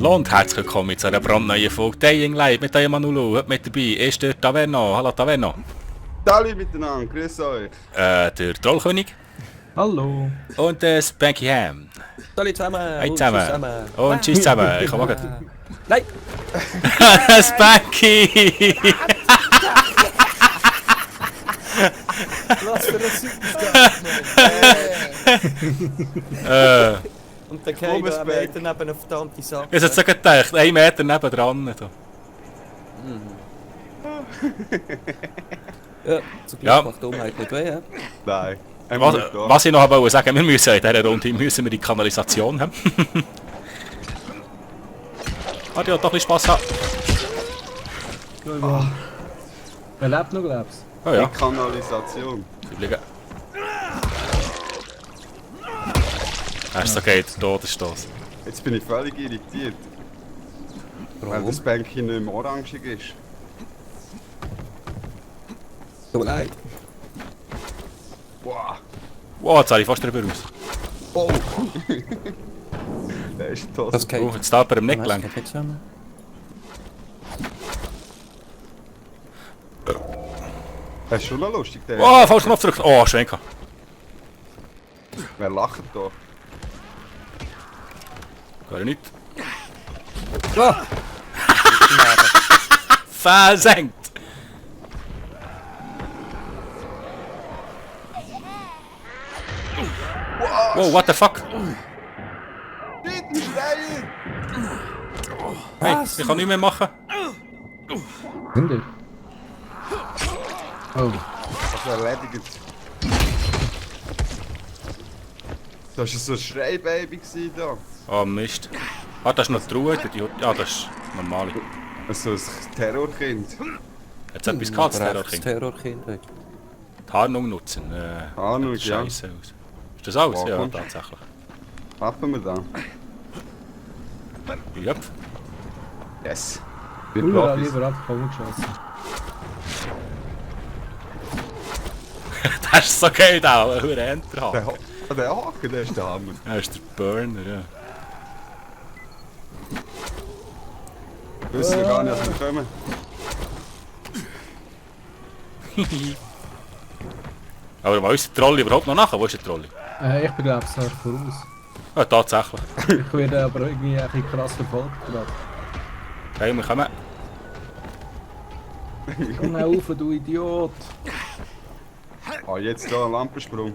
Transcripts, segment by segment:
Hallo und herzlich willkommen zu einer brandneuen Folge Dying Light mit eurem Manulu. Heute mit dabei ist der Taverno. Hallo Taverno. Hallo miteinander, grüß euch. Der Trollkönig. Hallo. Und der Spanky Ham. Salut zusammen. Hey Und zusammen. tschüss zusammen. Und tschüss zusammen. Ich kann machen. Nein. Spanky! Was für ein Superstar. Und der Kay da weiter neben eine verdammte Sache. Ich hätte so gedacht, 1 Meter nebendran. Da. Ja, zum Glück Ja. macht Dummheit nicht weh. Ja? Nein. Was ich noch wollte sagen, wir müssen in dieser Runde die Kanalisation haben. Ah, die hat doch ein bisschen Spass haben. Wer lebt noch, glaubst Oh Die ja, Kanalisation. sie liegen. Hast du okay, der Todesstoß. Jetzt bin ich völlig irritiert. Weil das Bänkchen nicht mehr orangig ist. Tut mir leid. Wow. Wow, jetzt habe ich fast drüber raus. Oh. Der ist toll. Das geht. Oh, jetzt da bei dem Nick lang. Nicht zusammen. Das ist schon noch lustig, der. Oh, falsch Knopf drückt. Oh, Schwenker. Wer lacht da? Gar nicht. Oh. Versenkt. Wow, what the fuck? Bitte schreien! Hey, ich kann nichts mehr machen. du? Sind ihr? Oh. Also erledigt. Das war so ein Schreibaby gewesen da. Oh Mist. Ah, das ist noch die Truhe. Ja, das ist normal. So ein Terrorkind. Jetzt hat etwas gehabt, das Berechtigtes Terrorkind. Terrorkind. Tarnung nutzen. Tarnung, sieht ja. scheisse aus. Ist das alles? Wow, Ja, komm. tatsächlich. Machen wir da. Yep. Yes. Wird Früher Lapis. lieber abgekommen geschossen. Das ist so geil, da ein Enter haben. Der Haken, der ist der Hammer. Das ist der Burner, ja. Wissen wir gar nicht, dass wir kommen. Aber wo ist der Trolley überhaupt noch nachher? Wo ist der Trolley? Ich bin glaubst noch voraus. Ja, tatsächlich. Ich werde aber irgendwie ein bisschen krass verfolgt gerade. Okay, wir kommen. Komm auf, du Idiot! Ah, jetzt da ein Lampensprung.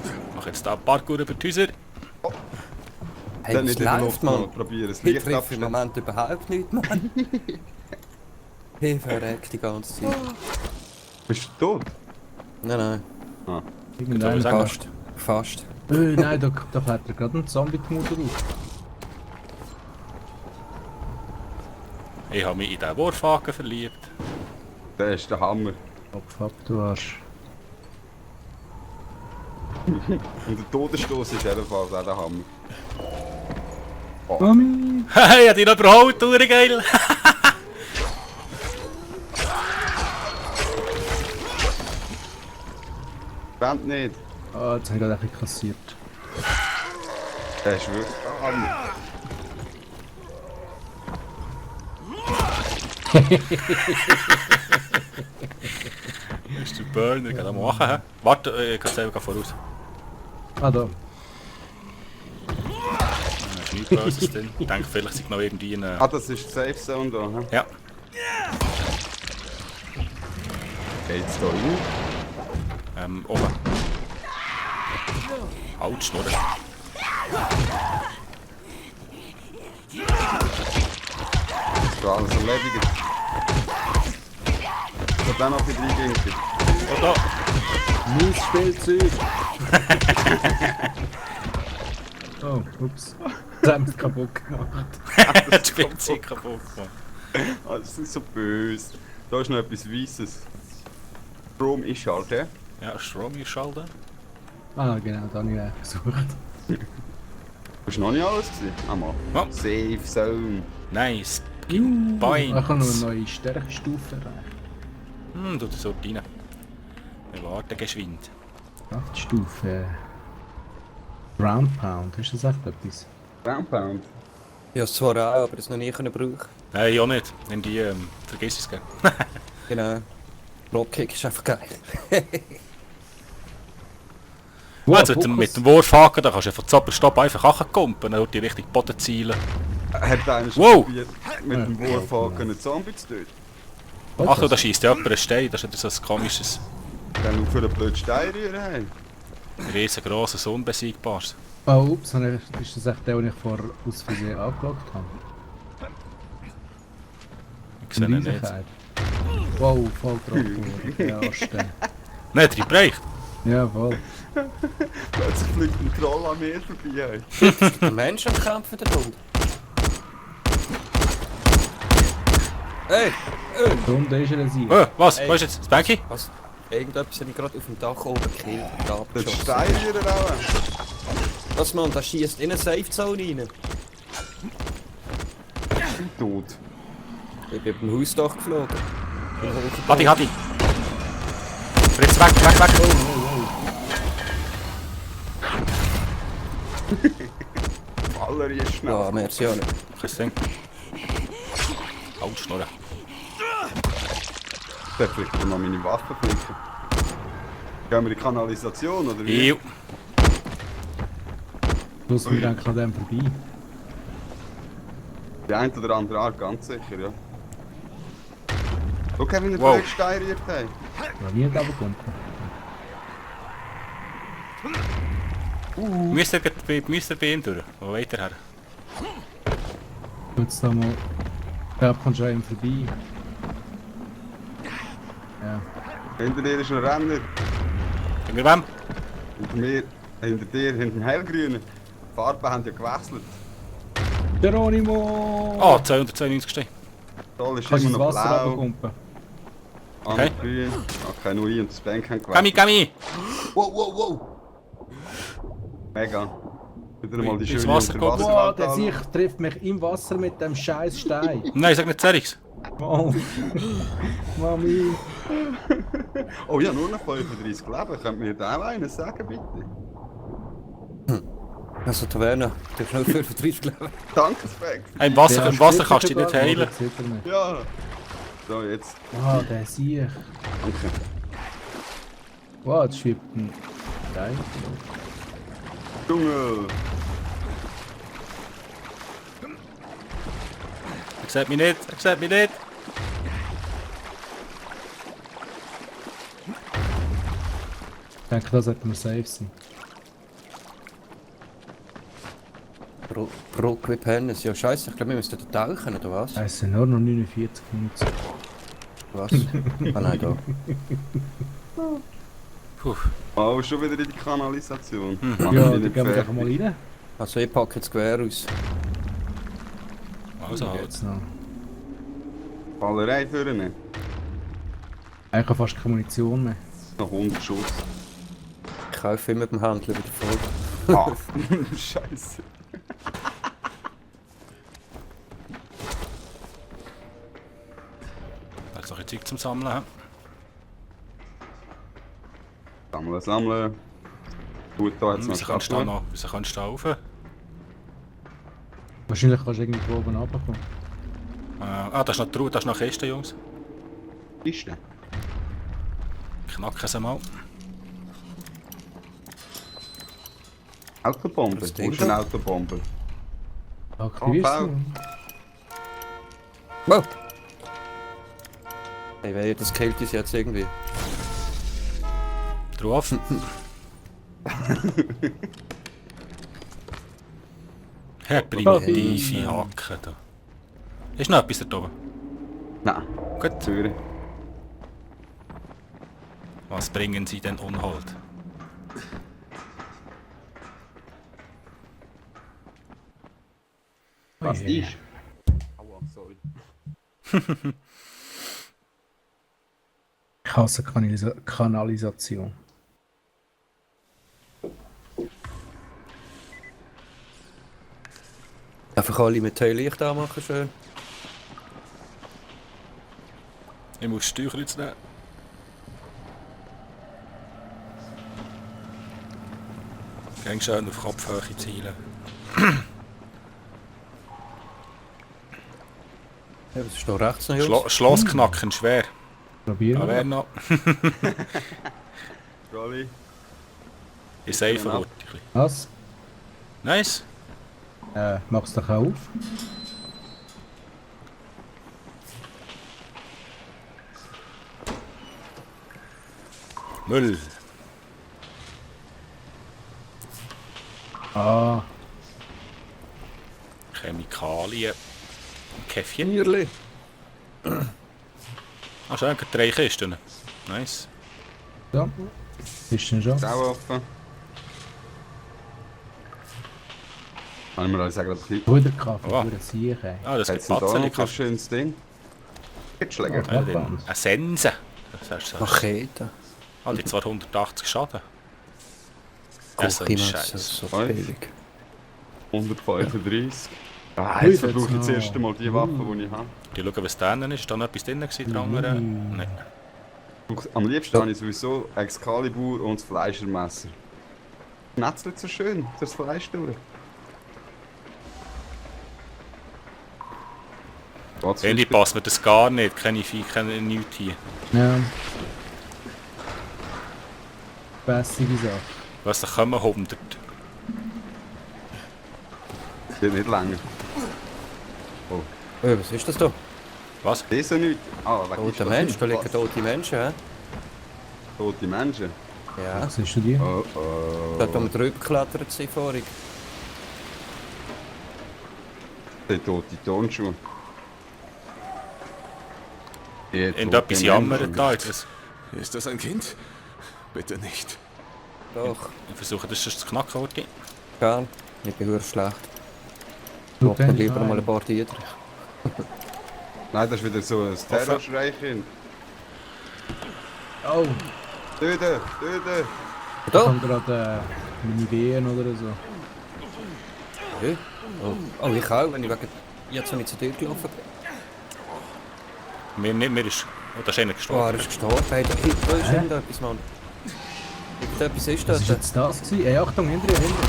Ich mache jetzt da ein Parkour über die Häuser. Hey, Dann was nicht in der läuft, Luft Mann? mal probieren, das Ich Licht treffe im abstellen. Moment überhaupt nichts, Mann. Ich verreck die ganze Zeit. Bist du tot? Nein, Irgendeiner sagen. fast. Fast. Nein, da klettert gerade ein Zombie-Kmutter auf. Ich habe mich in diesen Wurfhaken verliebt. Der ist der Hammer. Kopf ab, du Arsch. Und der Todesstoß ist ebenfalls auch der Hammer. Mami! Hey, hat dich noch überholt, du geil. Brennt nicht. Ah, jetzt habe ich gerade ein bisschen kassiert. Der ist wirklich der Hammer. Das ist der Burner, ich kann das machen. He? Warte, ich kann selber voraus. Ah, da. Das ist nichts Böses drin. Ich denke, vielleicht sind noch irgendwie eine... Ah, das ist die Safe Zone da. Hm? Ja. Geht's da rein? Oben. Halt, Schnurren. Ist da alles erledigt. Hat auch noch für 3 Ginkel. Oh, da. Mies Spielzeug! Oh, ups. Das haben sie kaputt gemacht. Das Spielzeug kaputt gemacht. Ah, das ist so böse. Da ist noch etwas Weisses. Strom ist halt, ja? Ja, Strom einschalten. Ah, genau, da habe ich eigentlich gesucht. Hast du noch nicht alles gesehen? Einmal. Ja. Safe Zone. Nice. Ich kann noch eine Points. neue Stärkestufe erreichen. Du das so rein. Wir warten geschwind. 8 Stufe. Ground Pound, ist das echt etwas? Ground Pound. Ja, es zwar auch, aber das noch nie können brauchen. Nein, auch nicht. Nimm die, vergiss es, gell? Genau. Dropkick ist einfach geil. Wow, Also Fokus. mit dem Wurfhaken, da kannst du von Zappelstopp einfach ankumpen, dann die Richtung Boden zielen. Hat einer schon Wow. probiert, mit dem Wurfhaken einen Zombie zu töten? Was Achtung, das? da schießt jemand einen Stein, das ist wieder so ein komisches, Dann nur für einen blöden Steinrührer haben. riesengroßes, unbesiegbares. Oh, ups, ist das echt der, den ich vor aus Versehen angelockt habe? Ich sehe ihn nicht. Riesigkeit. Wow, voll getroffen worden. Ja, Arschstein. Nein, drei Bereich. Ja, voll. Plötzlich fliegt ein Troll an mir vorbei. Hey. Ein Mensch am Kämpfen da drunter. Hey! Runde ist er ein Sieg. Oh, was? Ey. Wo ist jetzt? Das Bänki? Was? Irgendetwas habe ich gerade auf dem Dach oben gekillt und da Der abgeschossen. Steinrührer auch. Was, Mann? Der schießt in eine Safe Zone rein. Tot. Ich bin auf dem Hausdach geflogen. Bin hochgegangen. Hatti! Fritz, weg! Baller ist schnell. Ja, merci alle. Kein Ding. Halt, Schnurren. Der fliegt mir mal meine Waffe flicken. Gehen wir in die Kanalisation, oder wie? Ew. Muss wir dann an dem vorbei. Die eine oder andere Art, ganz sicher, ja. Schau, wie wir Wow. den gesteiriert haben. Ja, nie runterkommt. Müsst ihr bei ihm durch? Wo weiter her? Jetzt da mal. Da kommt schon einem vorbei. Ja. Hinter dir ist ein Renner. Hinter wem? Hinter mir, hinter dir, hinter dem Hellgrünen. Die Farben haben ja gewechselt. Geronimo! Ah, 292 Steine. Da ist Kannst du immer ins noch Wasser blau. runterkumpen? Andere Okay. grün. Okay, nur ich und das Bank haben gewechselt. Gami! Wow! Mega. Wieder mal die Ins schöne Wasser gekommen. Wow, der Unterwasserwelt sich trifft mich im Wasser mit dem scheiß Stein. Nein, sag nicht Zerichs. Wow. Mami. Oh ja, nur noch 35 Leben. Könnt mir da auch einen sagen, bitte? Also Taverne, du hast noch 35 Leben. Danke, Speck. Im Wasser kannst du dich nicht heilen. Ja. So, jetzt. Wow, der sich. Danke. Wow, jetzt schwebt ein Stein. Junge. Er sieht mich nicht. Ich denke, da sollten wir safe sein. Brock wie Pennis. Ja, scheiße, ich glaube, wir müssen da tauchen, oder was? Es sind nur noch 49 Minuten. Was? Ah nein, da. Puh. Oh, schon wieder in die Kanalisation. Ja, ich da nicht gehen wir doch fertig. mal rein. Also ich packe jetzt Gewehr aus. Also halt. Jetzt noch. Ballerei führen. Eigentlich fast keine Munition mehr. Noch 100 Schuss. Ich kaufe immer beim Händler wieder voll. Ah, Scheiße. Jetzt noch ein Zeug zum Sammeln. He? Sammeln. Gut, da hat's noch Wieso kannst du da Statue. noch? Wieso kannst du da rauf? Wahrscheinlich kannst du irgendwo oben runterkommen. Das ist noch Truhe, das ist noch Kiste, Jungs. Kiste. Knacken sie mal. Autobombe. Das Wo Ding ist eine da? Autobombe? Aktivierst Oh, du? Wow! Hey, wer das killt uns jetzt irgendwie? Drauf. Herr primitive Hacken da. Ist noch etwas da oben? Nein. Gut. Türe. Was bringen Sie denn Unhold? Was Oh je. ist? Aua, sorry. Ich hasse Kanalisation. Einfach alle mit Teelicht anmachen, schön. Ich muss Steuer jetzt nehmen. Gäng schön auf Kopfhöhe zielen. Ja, was ist da rechts noch, Jungs? Schloss knacken, schwer. Probieren Da wir. wäre noch. Rolli. Ich safe Genau. gut. Was? Nice. Mach's doch auf. Müll. Ah, Chemikalien. Käffchen. Nierli. Ah, schon 3 Kisten. Nice. ja. Ist denn schon? Ist auch offen. Kann ich mir sagen, dass ich Bruderkaffee, Oh. pure Sieche. Ah, das jetzt gibt da noch ein Batzeli. schönes Ding. Geschläger. Ja. Eine Sense. Das heißt so. Rakete. Ah, die 280 Schaden. Das ist ein Guck, das Scheiß. ist so Was? billig. 135. Ah, Ui, jetzt jetzt verbrauche ich das noch. erste Mal die Waffe, die ich habe. Die schauen, was da drin ist. Da noch etwas drin gewesen, der andere? Nein. Am liebsten habe ich sowieso Excalibur und das Fleischermesser. Schnetzelt so schön, das Fleisch durch. Irgendwie passt mir das gar nicht. Keine Vieh, keine nichts hier. Ja. Bessige Sache. Was, da kommen 100. Geht nicht länger. Was ist das da? Was? Das ist nicht. Ah, weg ist Tote das Mensch, nicht. da liegen Was? tote Menschen, hä? Tote Menschen. Ja. Siehst du die? Oh Da oh. haben wir drüber geklettert sind vorhin. Die tote Turnschuhe. Die In tote etwas jammern Menschen. da jetzt. Ist das ein Kind? Bitte nicht. Doch, Ich versuche das sonst zu knacken, Horti. gern. Ich bin wirklich schlecht. Ich Du mach mir kennst lieber einen. mal ein paar Dietrich. Nein, das ist wieder so ein Terrorschreichen. Oh, Töten, töten. ich Da! habe gerade meine Wehen oder so. Ja. Oh, ich auch, wenn ich wegen... Jetzt, wenn ich zu dir gelaufen bin. Mir nicht, mir ist... Oh, da ist einer Oh, gestorben. er ist gestorben. Hey, da gibt es irgendetwas, Mann. Irgendetwas ist Was das. war jetzt das gewesen? Ey, Achtung, hinter dir, hinter dir.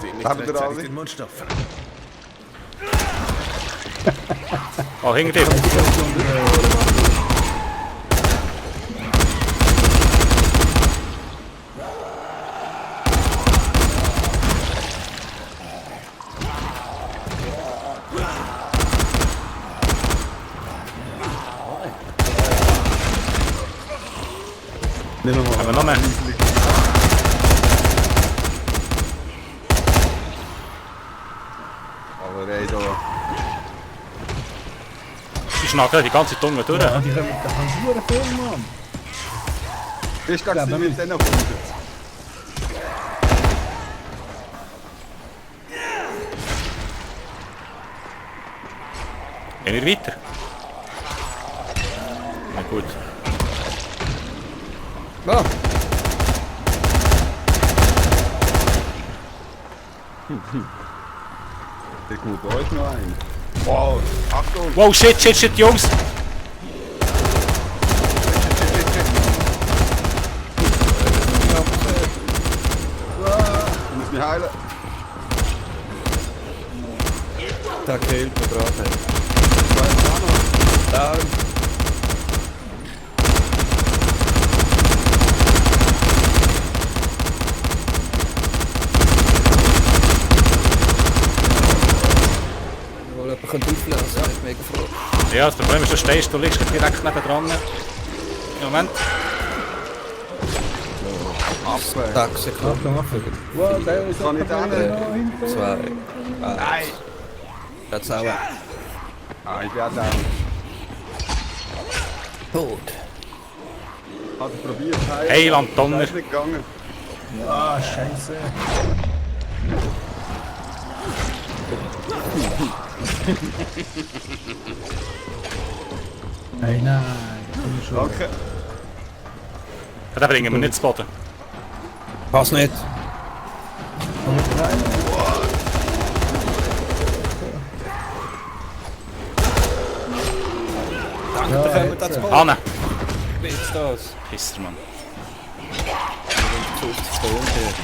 Den nicht Habt ihr rechtzeitig alle? den Mund stopfen. Oh, hinter dir. Nehmen wir mal. Haben wir noch mehr? Aber ey, da. Die schnacken die ganze Tunge durch. Ja, die kommen mit der Hansur Film, Mann. Bist du Ja, gerade aber mit denen 100? Gehen wir weiter? Na gut. Ah, Ich muss euch noch ein. Wow, Achtung! Wow, shit, shit, shit, Jungs! Ich muss mich heilen. der killt mich gerade. Down. Wohl jemand könnte auflösen, ich bin mega froh. Ja, das Problem ist, du stehst, du liegst direkt neben dran. Moment. Affen. Taxi, Achtung, Achtung. Wow, der ist Kann ich da nicht? da hinten. 2. Nein! Das auch. Ah, ich bin auch da. Tot. Hat er probiert, heilen. Hey, Landtonner. Das ist nicht gegangen. Ah, scheiße. Nein, nein, komm schon. Danke. Den bringen wir nicht zu Boden. Pass nicht. Komm mit rein. Danke, Ja, da kommen wir jetzt, das Boot. Anne! Wie ist das? Pisser, Mann. 50 Stunden.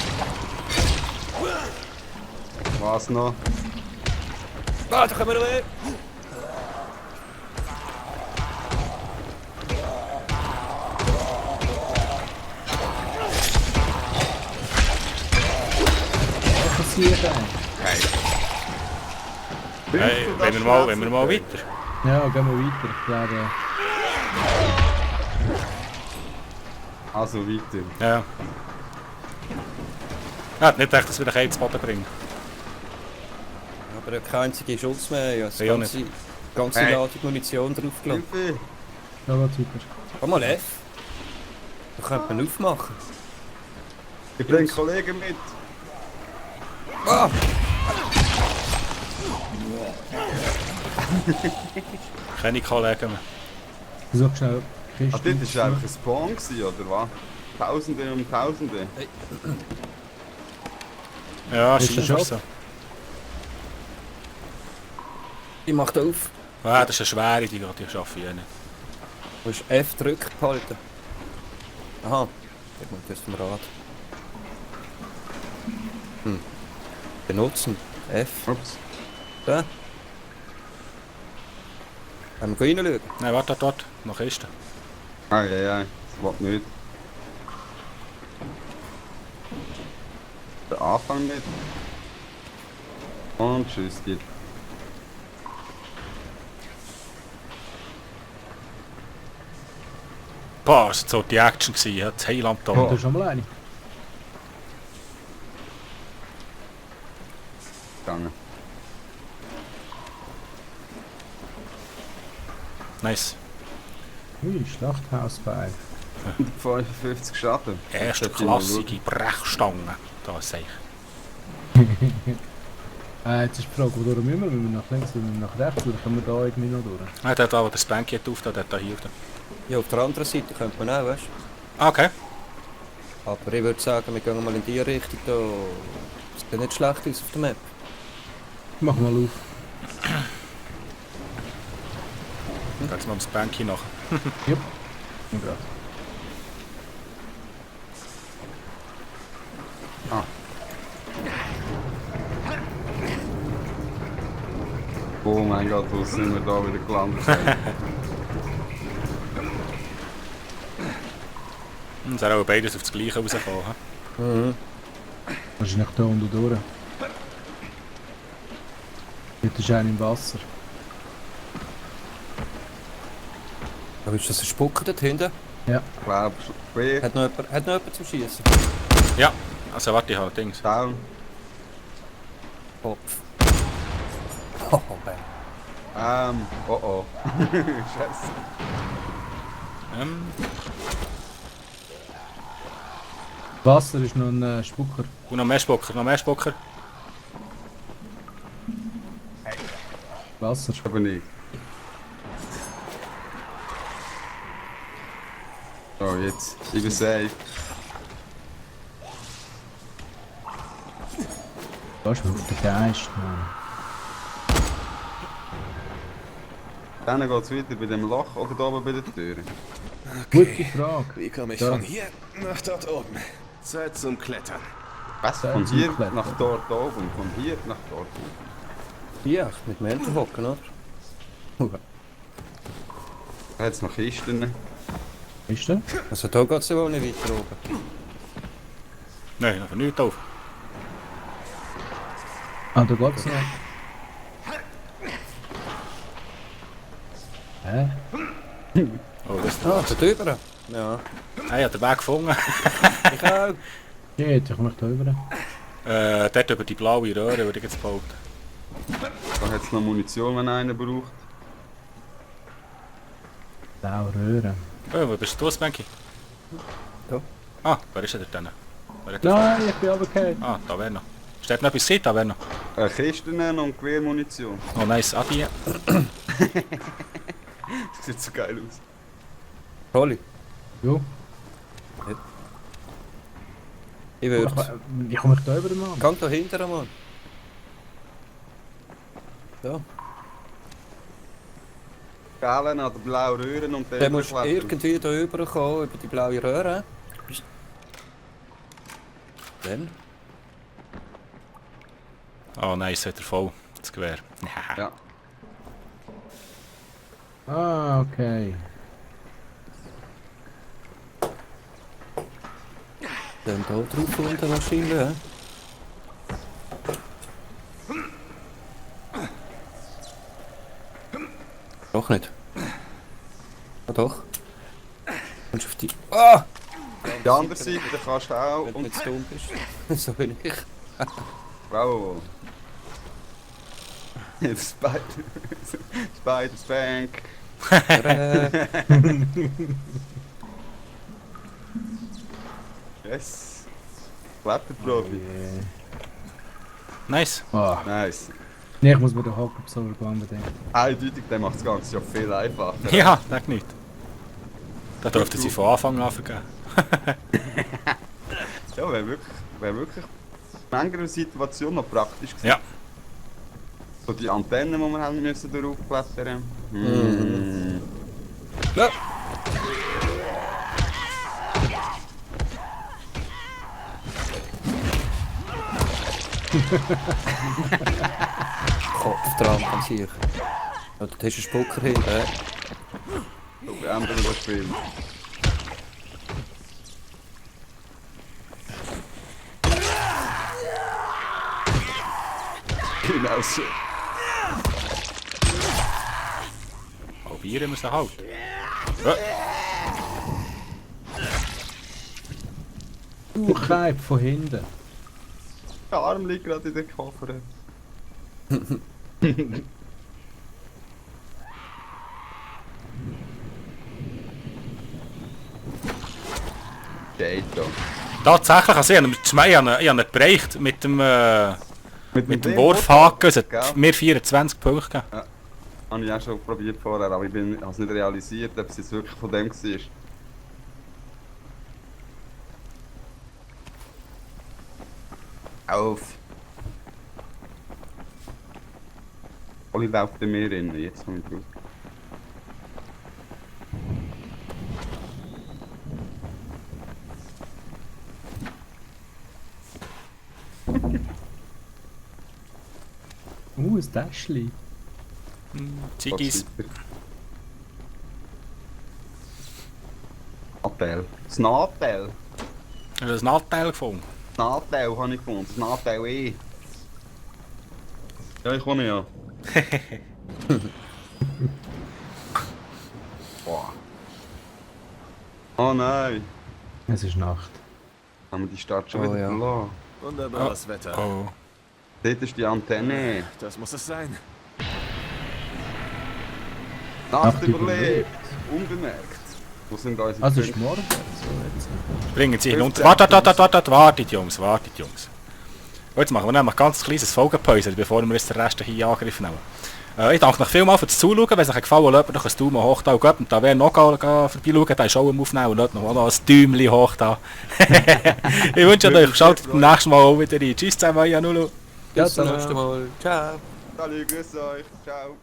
Was noch? Ah, da kommen wir noch weg! Was passiert eigentlich? Hey, wenn wir mal weiter. Ja, gehen wir weiter. Ich glaube, Also weiter. Ja. Ich hätte nicht gedacht, dass wir den Keil zu Boden bringen. Aber keine einzige Schutz mehr. Ja, Ja, die ganze Hey. Ladung Munition draufgeladen. Hilfe! da geht's weiter. Komm mal, F. Da könnte man aufmachen. Ich bringe Kollegen mit. Ah! Keine Kollegen mehr. So schnell. Ah, das war einfach ein Spawn gewesen, oder was? Tausende um Tausende. Ja, Ist der scheinbar Shop? so. Ich mach da auf. Ah, das ist eine schwere, die schaffe ich nicht. Du musst F drückt behalten. Aha. Ich muss das vom Rad. Benutzen. F. Ups. Da. Können wir reinschauen? Nein, warte, dort. Noch Kiste. Ah, ja, das will nicht. Der Anfang nicht. Und tschüss, geht. Boah, das war so die Action gewesen. Ja, das Heiland da. Du schon mal eine? Gegangen. Nice. Ui, Schlachthausfall. 55 Schaden. Erste klassische Brechstange. Da sag ich. Jetzt ist die Frage, wodurch müssen wir? Müssen wir nach links oder nach rechts? Oder können wir da irgendwie noch durch? Ah, der da, wo der Spanky hat aufgetan, der hat da hier. Ja, auf der anderen Seite könnte man auch, weißt du? Ah, okay. Aber ich würde sagen, wir gehen mal in die Richtung. Da sieht nicht schlecht aus auf der Map. Mach mal auf. Jetzt mal am Spanky nach. Jupp. Und grad. Ah. Oh mein Gott, wo sind wir da wieder gelandet? Es sind auch beides auf das Gleiche rausgekommen. Mhm. Wahrscheinlich da unten durch. Dort ist einer im Wasser. Aber ist das ein Spucker dort hinten? Ja. Ich glaube, quer, Hat noch jemand zum Schießen? Ja, also warte, ich habe Dings. down. Kopf. Oh, bang. Oh oh. Scheiße. Wasser ist noch ein Spucker. Und noch mehr Spocker, noch mehr Spocker. Wasser. Aber nicht. Oh, jetzt. Ich bin safe. Was ist mit der Geist, Mann? Dann geht es weiter bei dem Loch oder da oben bei der Tür. Gute Frage. Wie komme ich Ja. von hier nach dort oben? Zeit zum Klettern. Was? Ja, Von zum hier Klettern. nach dort oben. Von hier nach dort. Ja, mit dem Enterhocken, oder? Da hat es noch Kisten. Ist der? Also da geht es ja wohl nicht weiter oben. Nein, einfach nichts auf. Ah, da geht's noch. Hä? Oh, das ist Ah, da drüber. Ja. Hey, hat den Weg gefunden. Ich auch. Geht, ich möchte da rüber. Dort über die blaue Röhre würde ich jetzt behaupten. Da hat es noch Munition, wenn einer braucht. Blaue Röhre. Oh, wo bist du, Spanky? Da. Ah, wer ist denn dort denn? Wer hat das? Nein, ich bin runtergefallen. Ah, da wäre noch. Steht noch etwas Zeit, da wäre noch. Kisten und Gewehrmunition. Oh, nice, Adi. Das sieht so geil aus. Rolli. Jo. Ich würde. Ich komme da rüber, Mann. Gang da hinterher, Mann. Da. Galen an der blauen Röhren und Dann musst du irgendwie da rüberkommen, über die blaue Röhre. Dann? Oh, nice, hat er voll. Kurzgewehr. Ja. Ah, okay. Dann da drauf unten wahrscheinlich, hä? Doch nicht. Ah doch. Kommst du auf die... Ah! Die andere Seite kannst du auch. Wenn du Und nicht dumm bist. So bin ich. bravo. Spider. Spider's Bank. Yes. Kletterprofi. Nice. Ah. Nice. Nee, ich muss mir den Hauptabsorber unbedingt. Eindeutig, der macht das Ganze ja viel einfacher. Ja, denke nicht. Da dürfte sie von Anfang an vergeben. Ja, wäre wirklich in mancher Situation noch praktisch gewesen. Ja. So die Antennen, die wir haben müssen draufklettern. Ja. Kopf dran an sich. Ja, dort hast du einen Spucker hin, hä? So beenden wir das Spiel. Genau so. Halbieren wir sie halt. Keib von hinten. Der Arm liegt gerade in den Koffer. Geht da. Tatsächlich, also ich habe ihn bereicht mit dem mit dem Wurfhaken. Es hat Gell? mir 24 Punkte gegeben. Habe ich auch schon probiert vorher, aber ich habe es nicht realisiert, ob es jetzt wirklich von dem war. Auf! Alle laufen in mir rein, jetzt komme ich drauf. Ein Täschchen. Ziggis. Nattel. Das Nattel. Ich habe ein Nachteil gefunden. Das Nattel habe ich gefunden. Das Nattel eh. Ja, ich komme ja. Boah. Oh nein. Es ist Nacht. Haben wir die Stadt schon Oh, wieder ja. verloren. Wunderbares Wetter. Oh. Dort ist die Antenne. Das muss es sein. Nacht Nacht überlebt. Unbemerkt. Wo sind unsere Also es ist Punkte? morgen. So, jetzt. Bringen Sie hinunter. 15. Wartet Jungs. Und jetzt machen wir nämlich ein ganz kleines Folgenpäuschen, bevor wir uns den Rest hier in Angriff nehmen. Ich danke euch vielmals fürs Zuschauen. Wenn es euch gefallen hat, lasst doch ein Daumen hoch da und da wäre noch vorbeischauen, da ist auch aufnehmen und lasst noch ein Däumchen hoch da. Ich wünsche euch, schaltet beim nächsten Mal auch wieder rein. Tschüss zusammen, Janulu. Bis zum nächsten Mal. Ciao. Salut, grüß euch. Ciao.